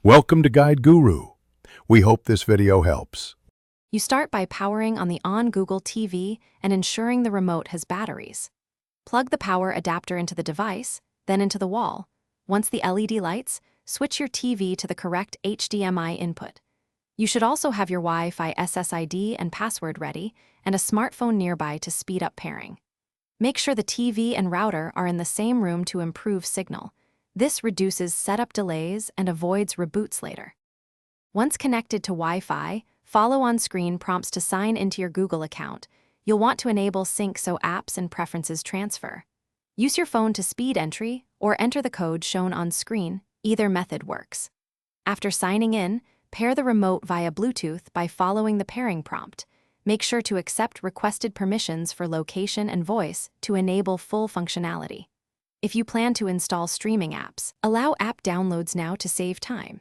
Welcome to Guide Guru. We hope this video helps. You start by powering on the Google TV and ensuring the remote has batteries. Plug the power adapter into the device, then into the wall. Once the LED lights, switch your TV to the correct HDMI input. You should also have your Wi-Fi SSID and password ready and a smartphone nearby to speed up pairing. Make sure the TV and router are in the same room to improve signal. This reduces setup delays and avoids reboots later. Once connected to Wi-Fi, follow on-screen prompts to sign into your Google account. You'll want to enable sync so apps and preferences transfer. Use your phone to speed entry or enter the code shown on screen. Either method works. After signing in, pair the remote via Bluetooth by following the pairing prompt. Make sure to accept requested permissions for location and voice to enable full functionality. If you plan to install streaming apps, allow app downloads now to save time.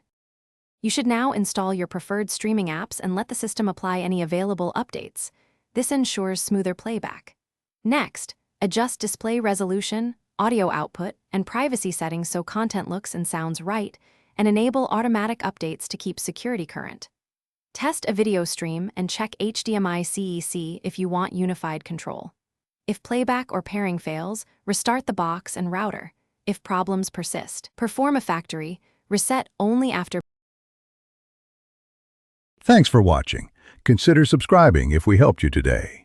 You should now install your preferred streaming apps and let the system apply any available updates. This ensures smoother playback. Next, adjust display resolution, audio output, and privacy settings so content looks and sounds right, and enable automatic updates to keep security current. Test a video stream and check HDMI CEC if you want unified control. If playback or pairing fails, restart the box and router. If problems persist, perform a factory reset only after. Thanks for watching. Consider subscribing if we helped you today.